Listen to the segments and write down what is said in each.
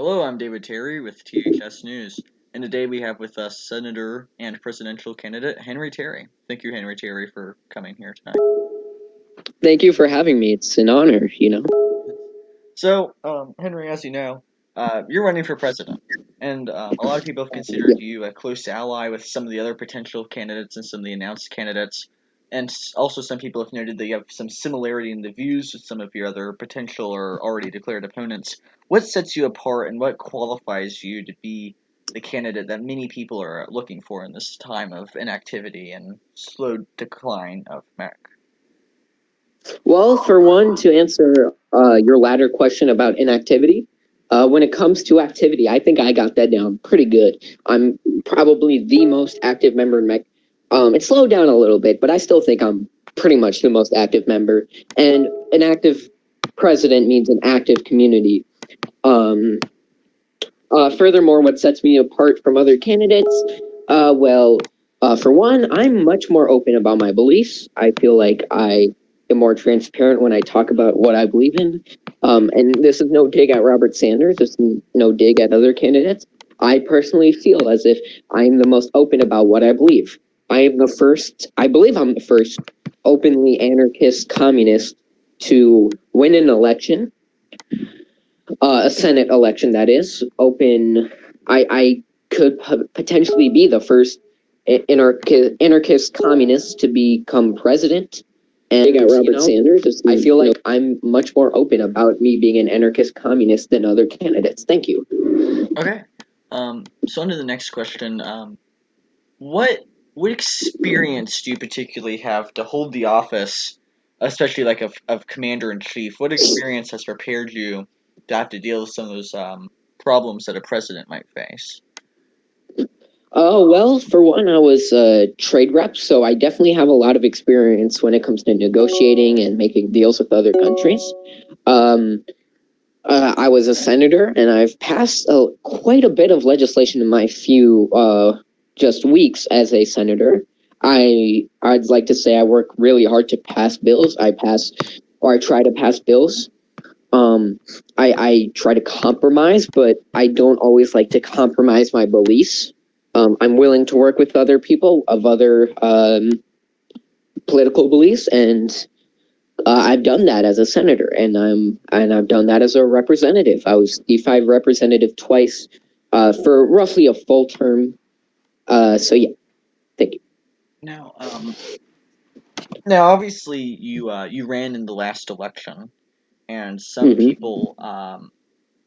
Hello, I'm David Terry with THS News, and today we have with us Senator and presidential candidate Henry Terry. Thank you, Henry Terry, for coming here tonight. Thank you for having me. It's an honor. So, Henry, as you know, you're running for president, and a lot of people have considered Yeah. you a close ally with some of the other potential candidates and some of the announced candidates, and also some people have noted that you have some similarity in the views with some of your other potential or already declared opponents. What sets you apart, and what qualifies you to be the candidate that many people are looking for in this time of inactivity and slow decline of America? Well, for one, to answer your latter question about inactivity, when it comes to activity, I think I got that down pretty good. I'm probably the most active member in MEC. It slowed down a little bit, but I still think I'm pretty much the most active member. And an active president means an active community. Um, Furthermore, what sets me apart from other candidates? For one, I'm much more open about my beliefs. I feel like I am more transparent when I talk about what I believe in. And this is no dig at Robert Sanders. This is no dig at other candidates. I personally feel as if I'm the most open about what I believe. I believe I'm the first openly anarchist communist to win an election, a Senate election that is open. I could potentially be the first anarchist communist to become president. And I got Robert Sanders. I feel like I'm much more open about me being an anarchist communist than other candidates. Thank you. Okay. So on to the next question. What what experience do you particularly have to hold the office, especially like of commander in chief? What experience has prepared you to have to deal with some of those problems that a president might face? Well, for one, I was a trade rep, so I definitely have a lot of experience when it comes to negotiating and making deals with other countries. Um, I was a senator, and I've passed quite a bit of legislation in my few just weeks as a senator. I'd like to say I work really hard to pass bills. I try to pass bills. I try to compromise, but I don't always like to compromise my beliefs. I'm willing to work with other people of other political beliefs, and I've done that as a senator, and I've done that as a representative. I was D5 representative twice, for roughly a full term. So yeah, thank you. Now, now obviously you ran in the last election, and some Mm-hmm. people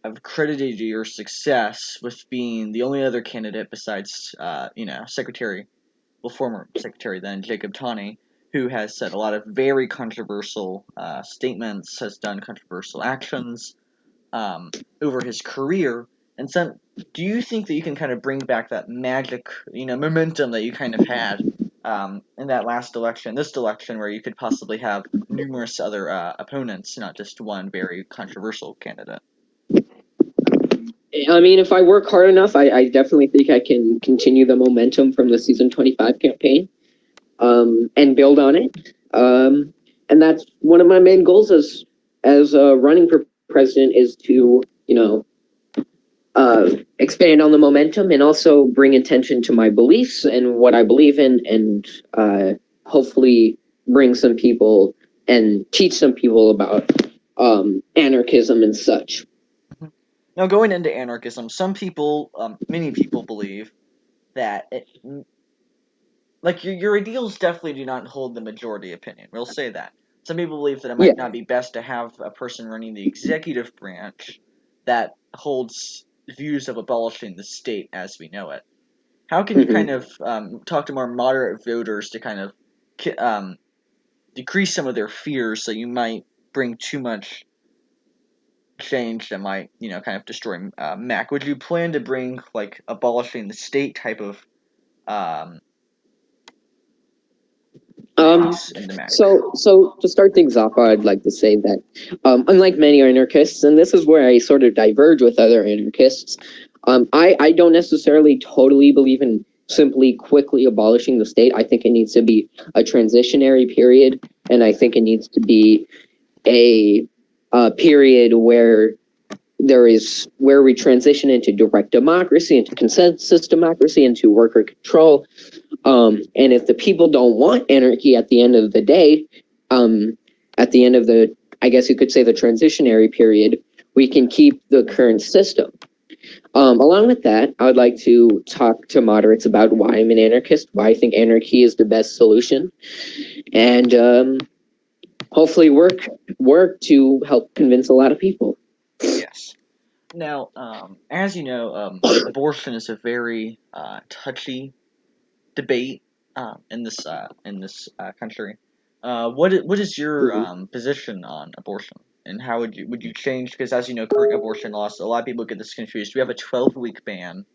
have credited your success with being the only other candidate besides former Secretary then, Jacob Taney, who has said a lot of very controversial statements, has done controversial actions over his career. And so, do you think that you can kind of bring back that magic, momentum that you kind of had in that last election, this election, where you could possibly have numerous other opponents, not just one very controversial candidate? I mean, if I work hard enough, I definitely think I can continue the momentum from the season 25 campaign, and build on it. And that's one of my main goals as running for president is to expand on the momentum and also bring attention to my beliefs and what I believe in, and hopefully bring some people and teach some people about anarchism and such. Now, going into anarchism, some people, many people believe that your ideals definitely do not hold the majority opinion. We'll say that. Some people believe that it Yeah. might not be best to have a person running the executive branch that holds views of abolishing the state as we know it. How can you kind Mm-hmm. of talk to more moderate voters to kind of decrease some of their fears, so you might bring too much change that might, kind of destroy Mac? Would you plan to bring like abolishing the state type of um, Um, things into Mac? so to start things off, I'd like to say that, unlike many anarchists, and this is where I sort of diverge with other anarchists, I don't necessarily totally believe in simply quickly abolishing the state. I think it needs to be a transitionary period, and I think it needs to be a period where there is where we transition into direct democracy, into consensus democracy, into worker control. And if the people don't want anarchy at the end of the day, at the end of the, I guess you could say, the transitionary period, we can keep the current system. Along with that, I would like to talk to moderates about why I'm an anarchist, why I think anarchy is the best solution, and hopefully work to help convince a lot of people. Yes. Now, as you know, abortion is a very touchy debate in this country. What is your position on abortion, and how would you change? Because as you know, current abortion laws, a lot of people get this confused. We have a 12-week ban,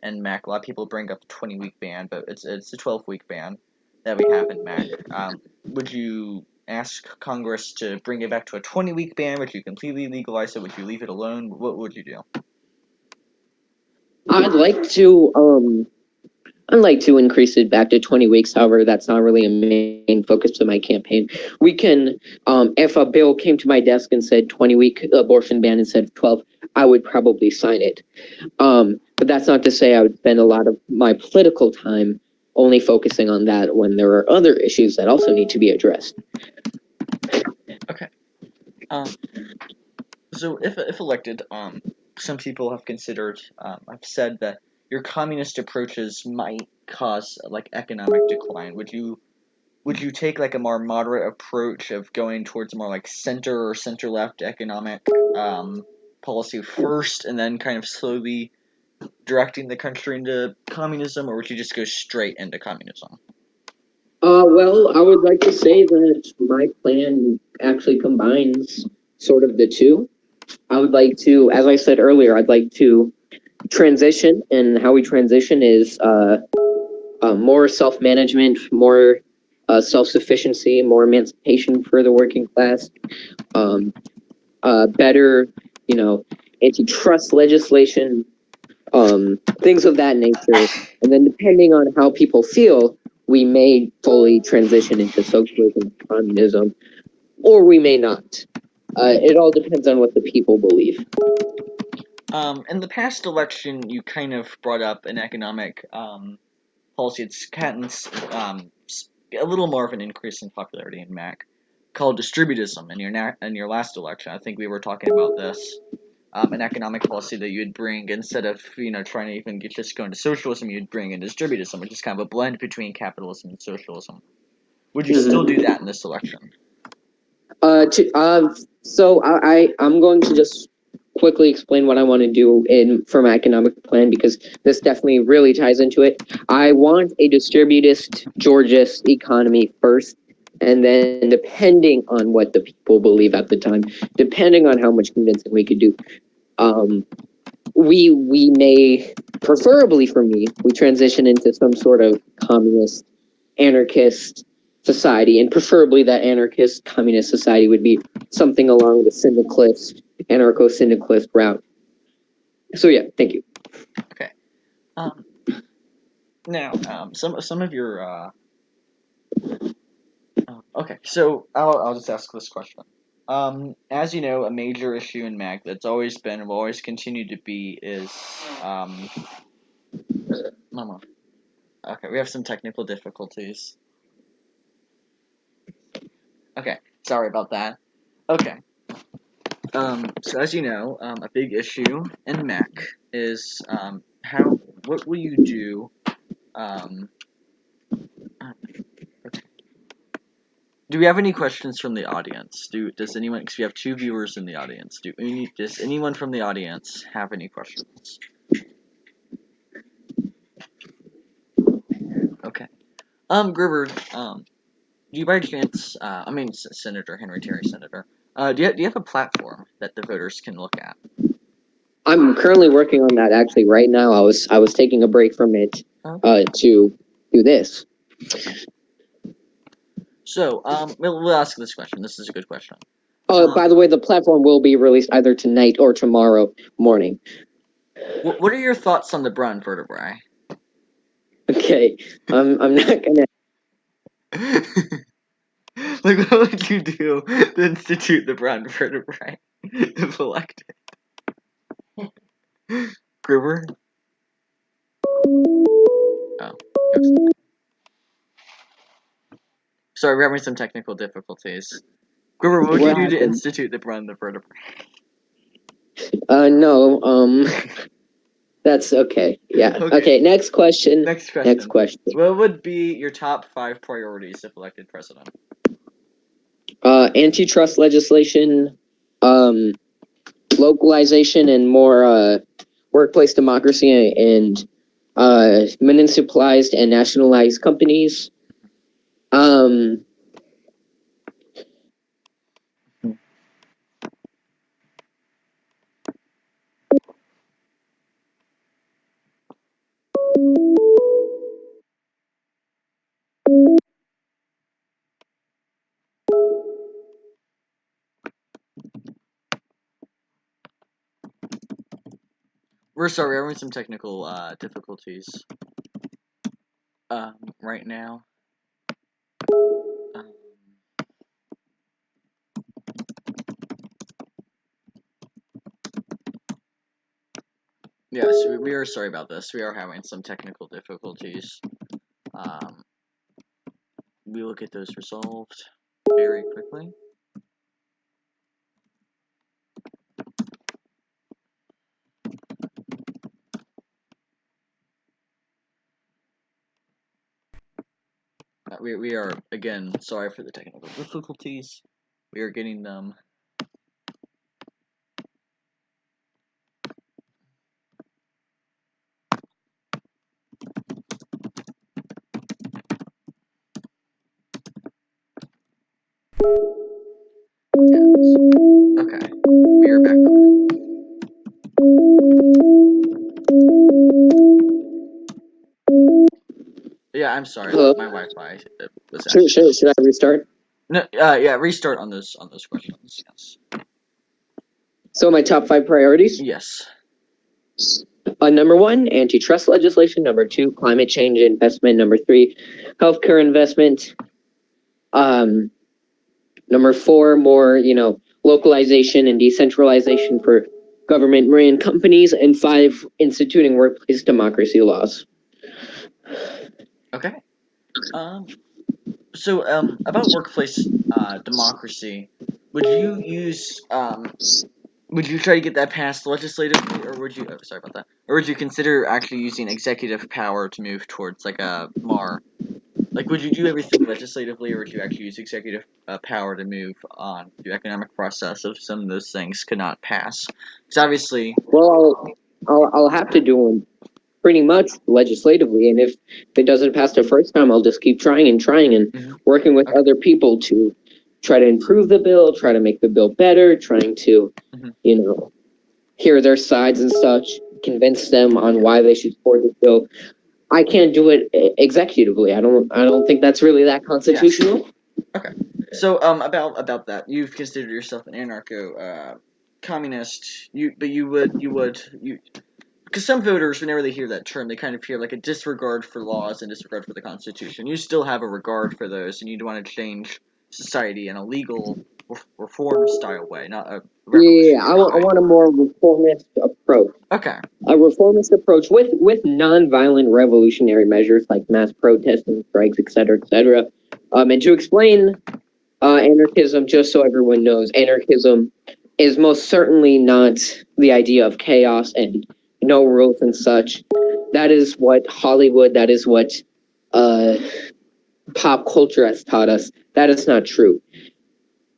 and Mac. A lot of people bring up a 20-week ban, but it's a 12-week ban that we have in Mac. Would you ask Congress to bring it back to a 20-week ban? Would you completely legalize it? Would you leave it alone? What would you do? I'd like to I'd like to increase it back to 20 weeks. However, that's not really a main focus of my campaign. We can, if a bill came to my desk and said 20-week abortion ban instead of 12, I would probably sign it. But that's not to say I would spend a lot of my political time only focusing on that when there are other issues that also need to be addressed. Okay. So if elected, some people have considered, have said that your communist approaches might cause like economic decline. Would you take like a more moderate approach of going towards more like center or center left economic policy first, and then kind of slowly directing the country into communism, or would you just go straight into communism? Well, I would like to say that my plan actually combines sort of the two. I would like to, as I said earlier, I'd like to transition, and how we transition is more self-management, more self-sufficiency, more emancipation for the working class, um, better, antitrust legislation, things of that nature. And then depending on how people feel, we may fully transition into socialism, communism, or we may not. It all depends on what the people believe. In the past election, you kind of brought up an economic policy. It's gotten a little more of an increase in popularity in Mac, called distributism. In your last election, I think we were talking about this. An economic policy that you'd bring instead of trying to even just go into socialism, you'd bring in distributism, which is kind of a blend between capitalism and socialism. Would you still do that in this election? So I'm going to just quickly explain what I want to do for my economic plan, because this definitely really ties into it. I want a distributist, Georgist economy first, and then depending on what the people believe at the time, depending on how much convincing we could do, we may, preferably for me, we transition into some sort of communist, anarchist society, and preferably that anarchist communist society would be something along the syndicalist, anarcho-syndicalist route. So yeah, thank you. Okay. Um, Now, some of your okay. So I'll just ask this question. As you know, a major issue in Mac that's always been and will always continue to be is Mama. Okay, we have some technical difficulties. Okay, sorry about that. Okay. So as you know, a big issue in Mac is what will you do? Um, do we have any questions from the audience? Does anyone? Because we have two viewers in the audience. Does anyone from the audience have any questions? Okay. Gruber. Do you by chance? Senator Henry Terry, Senator. Do you have a platform that the voters can look at? I'm currently working on that actually right now. I was taking a break from it to do this. So, we'll ask this question. This is a good question. By the way, the platform will be released either tonight or tomorrow morning. What are your thoughts on the brown vertebrae? Okay, I'm not gonna. Like, what would you do to institute the brown vertebrae if elected? Gruber? Oh. Oops. Sorry, we're having some technical difficulties. Gruber, what would you What do to happened? institute the run the vertebrae? No. That's okay. Yeah. Okay. Okay. Next question. Next Next question. question. What would be your top 5 priorities if elected president? Antitrust legislation, localization and more workplace democracy and municipalized and nationalized companies. Um, We're sorry, we're having some technical difficulties right now. Um, yes, we are sorry about this. We are having some technical difficulties. Um, we will get those resolved very quickly. We are, again, sorry for the technical difficulties. We are getting them. Yes. Okay, we are back on. Yeah, I'm sorry. hello. My Wi-Fi was Should, acting should, up. should I restart? No, yeah, restart on those questions. Yes. So my top 5 priorities. Yes. Number 1, antitrust legislation. Number 2, climate change investment. Number 3, healthcare investment. Number 4, more localization and decentralization for government ran companies. And 5, instituting workplace democracy laws. Okay. So about workplace democracy, would you use would you try to get that passed legislatively, or would you? Oh, sorry about that. Or would you consider actually using executive power to move towards like a more like? Would you do everything legislatively, or would you actually use executive power to move on the economic process if some of those things could not pass? Because obviously, Well, I'll have to do them pretty much legislatively, and if it doesn't pass the first time, I'll just keep trying and working with okay. other people to try to improve the bill, try to make the bill better, trying to Mhm. hear their sides and such, convince them on why they should support the bill. I can't do it executively. I don't think that's really that constitutional. Okay. So about that, you've considered yourself an anarcho communist. You because some voters, whenever they hear that term, they kind of hear like a disregard for laws and disregard for the Constitution. You still have a regard for those, and you'd want to change society in a legal reform style way, not a Yeah, I revolutionary want, I way. want a more reformist approach. Okay. A reformist approach with nonviolent revolutionary measures like mass protesting, strikes, etc. And to explain anarchism, just so everyone knows, anarchism is most certainly not the idea of chaos and no rules and such. That is what Hollywood, that is what uh, pop culture has taught us. That is not true.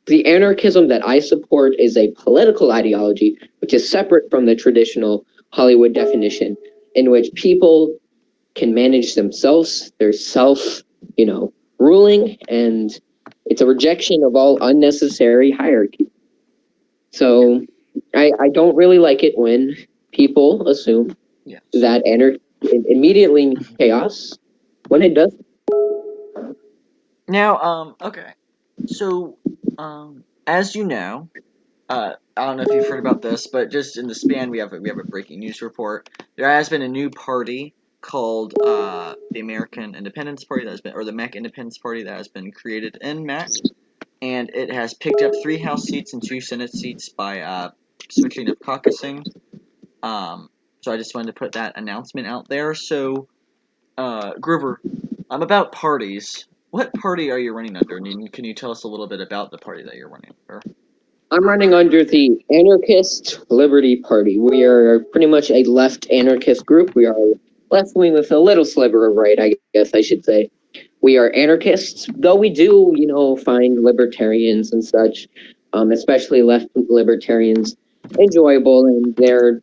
The anarchism that I support is a political ideology which is separate from the traditional Hollywood definition, in which people can manage themselves, they're self, ruling, and it's a rejection of all unnecessary hierarchy. So I don't really like it when people assume Yes. that anarchy immediately means chaos when it does. Now, okay. So, as you know, I don't know if you've heard about this, but just in the span, we have a breaking news report. There has been a new party called the American Independence Party that has been, or the MEC Independence Party that has been created in MEC, and it has picked up 3 House seats and 2 Senate seats by switching of caucusing. So I just wanted to put that announcement out there. So, Grover, I'm about parties. What party are you running under? And can you tell us a little bit about the party that you're running under? I'm running under the Anarchist Liberty Party. We are pretty much a left anarchist group. We are left wing with a little sliver of right, I guess I should say. We are anarchists, though we do, find libertarians and such, especially left libertarians, enjoyable, and they're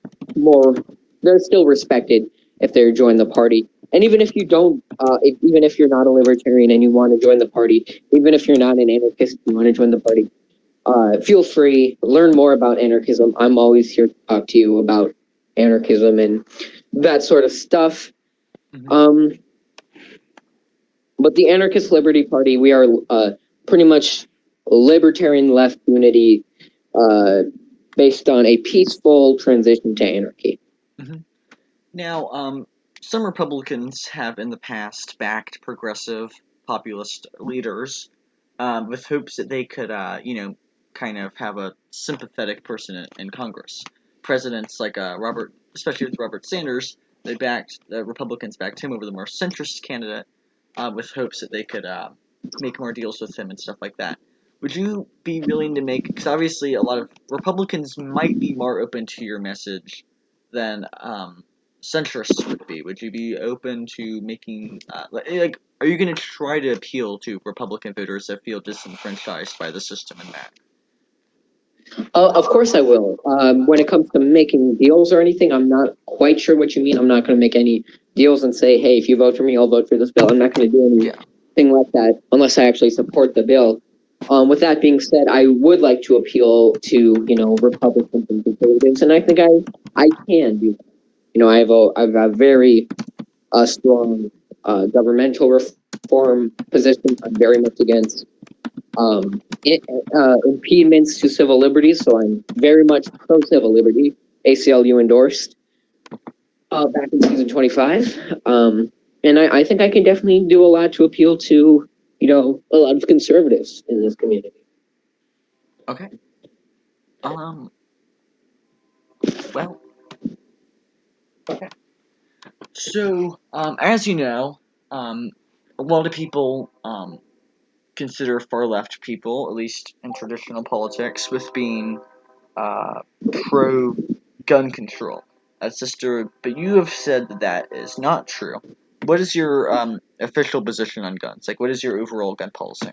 still respected if they join the party. And even if you don't, even if you're not a libertarian and you want to join the party, even if you're not an anarchist, you want to join the party, feel free, learn more about anarchism. I'm always here to talk to you about anarchism and that sort of stuff. Mm-hmm. But the Anarchist Liberty Party, we are pretty much libertarian left unity based on a peaceful transition to anarchy. Mm-hmm. Now, some Republicans have in the past backed progressive populist leaders with hopes that they could, kind of have a sympathetic person in Congress. Presidents like Robert, especially with Robert Sanders, the Republicans backed him over the more centrist candidate with hopes that they could make more deals with him and stuff like that. Would you be willing to make? Because obviously, a lot of Republicans might be more open to your message than centrists would be. Would you be open to making like? Are you going to try to appeal to Republican voters that feel disenfranchised by the system in that? Of course I will. When it comes to making deals or anything, I'm not quite sure what you mean. I'm not going to make any deals and say, hey, if you vote for me, I'll vote for this bill. I'm not going to do anything like that unless I actually support the bill. With that being said, I would like to appeal to, Republicans and conservatives, and I think I can do that. I have a very strong governmental reform position. I'm very much against impediments to civil liberties, so I'm very much pro civil liberty. ACLU endorsed back in season 25, and I think I can definitely do a lot to appeal to a lot of conservatives in this community. Okay. Well. Okay. So, as you know, a lot of people consider far left people, at least in traditional politics, with being pro gun control. But you have said that that is not true. What is your official position on guns? Like, what is your overall gun policy?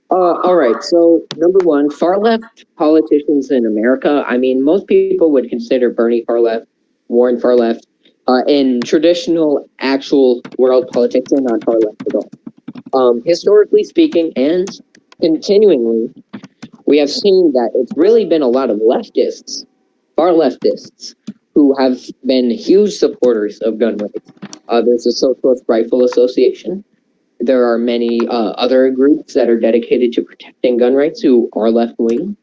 All right. So, number one, far left politicians in America. I mean, most people would consider Bernie far left, Warren far left. In traditional, actual world politics, they're not far left at all. Historically speaking, and continuingly, we have seen that it's really been a lot of leftists, far leftists, who have been huge supporters of gun rights. There's the Socialist Rifle Association. There are many other groups that are dedicated to protecting gun rights who are left wing.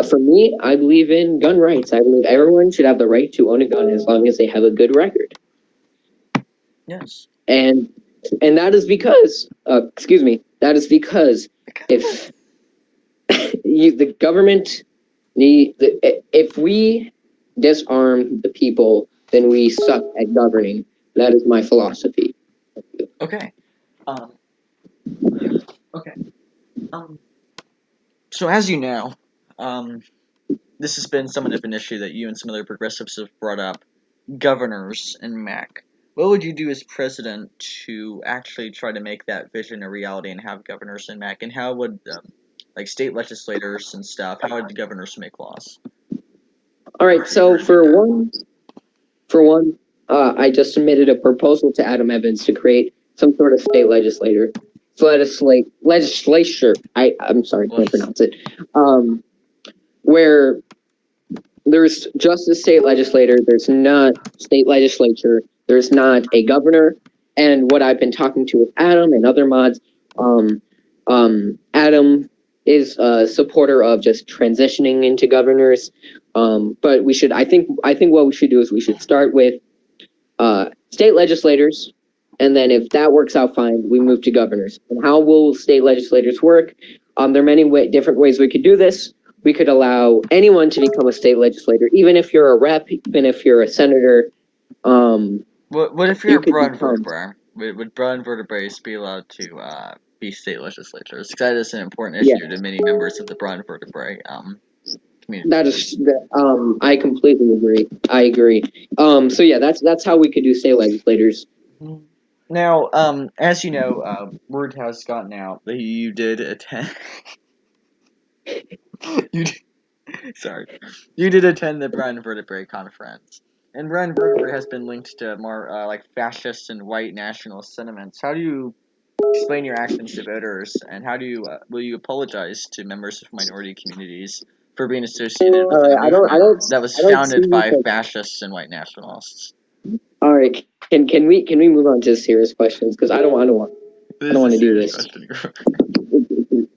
For me, I believe in gun rights. I believe everyone should have the right to own a gun as long as they have a good record. Yes. And that is because, that is because if the government if we disarm the people, then we suck at governing. That is my philosophy. Okay. Okay. So as you know, this has been somewhat of an issue that you and some other progressives have brought up. Governors and MAC. What would you do as president to actually try to make that vision a reality and have governors in MAC? And how would like state legislators and stuff? How would the governors make laws? All right. So for one, I just submitted a proposal to Adam Evans to create some sort of state legislature. I'm sorry, I can't pronounce it. Where there's just a state legislator, there's not state legislature, there's not a governor. And what I've been talking to with Adam and other mods, Adam is a supporter of just transitioning into governors. But I think what we should do is we should start with state legislators, and then if that works out fine, we move to governors. And how will state legislators work? There are many different ways we could do this. We could allow anyone to become a state legislator, even if you're a rep, even if you're a senator, What if you're you a could broad become. vertebrae? Would broad vertebraes be allowed to be state legislatures? Because that is an important Yeah, issue to many members of the broad vertebrae community. that is I completely agree. I agree. So yeah, that's how we could do state legislators. Now, as you know, word has gotten out that you did attend. you did, sorry, you did attend the Brown Vertebrae conference, and Brown Vertebrae has been linked to more like fascist and white nationalist sentiments. How do you explain your actions to voters, and how do you will you apologize to members of minority communities for being associated with All a right, movement that was I don't see founded you. by fascists and white nationalists? All right, can we move on to serious questions? Because I This don't is a want to do serious this. question.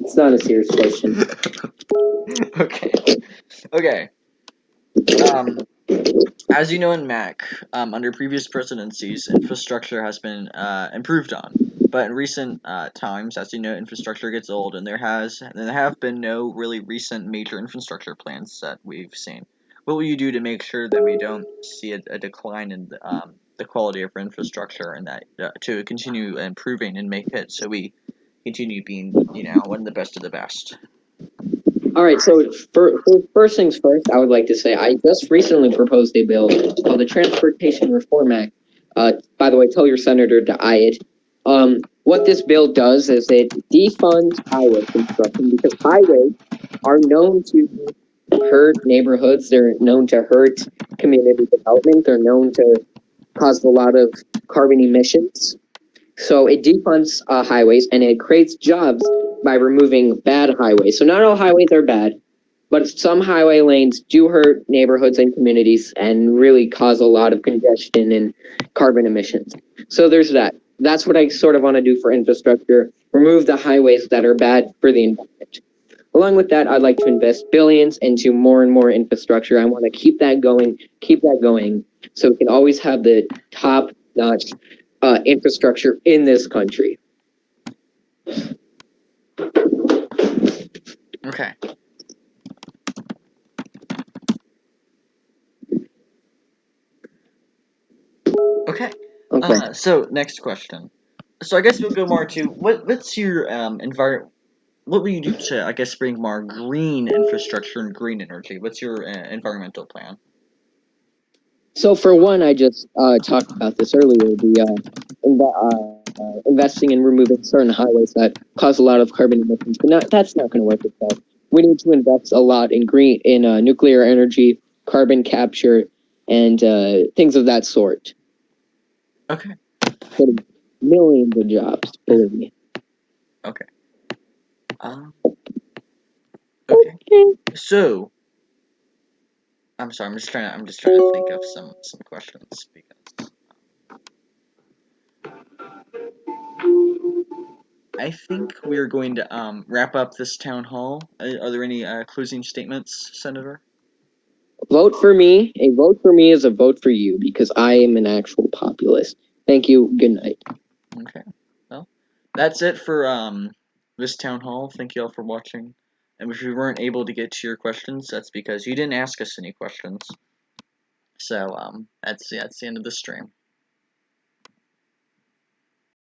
It's not a serious question. Okay. Okay. Um, as you know in Mac, under previous presidencies, infrastructure has been improved on. But in recent times, as you know, infrastructure gets old, and there have been no really recent major infrastructure plans that we've seen. What will you do to make sure that we don't see a decline in the quality of our infrastructure, and that to continue improving and make it so we continue being, one of the best of the best? All right, so first things first, I would like to say I just recently proposed a bill called the Transportation Reform Act. By the way, tell your senator to eye it. What this bill does is it defunds highway construction because highways are known to hurt neighborhoods. They're known to hurt community development. They're known to cause a lot of carbon emissions. So it defunds highways and it creates jobs by removing bad highways. So not all highways are bad, but some highway lanes do hurt neighborhoods and communities and really cause a lot of congestion and carbon emissions. So there's that. That's what I sort of want to do for infrastructure. Remove the highways that are bad for the environment. Along with that, I'd like to invest billions into more and more infrastructure. I want to keep that going, so we can always have the top notch infrastructure in this country. Okay. Okay. Okay. So next question. So I guess we'll go more to what's your environment. What will you do to, I guess, bring more green infrastructure and green energy? What's your environmental plan? So for one, I just talked about this earlier. Investing in removing certain highways that cause a lot of carbon emissions, but that's not going to work itself. We need to invest a lot in nuclear energy, carbon capture, and things of that sort. Okay. Sort of millions of jobs, believe me. Okay. Okay. So I'm sorry. I'm just trying to think of some questions because I think we are going to wrap up this town hall. Are there any closing statements, Senator? Vote for me. A vote for me is a vote for you because I am an actual populist. Thank you. Good night. Okay. Well, that's it for this town hall. Thank you all for watching. And if we weren't able to get to your questions, that's because you didn't ask us any questions. So that's the end of the stream.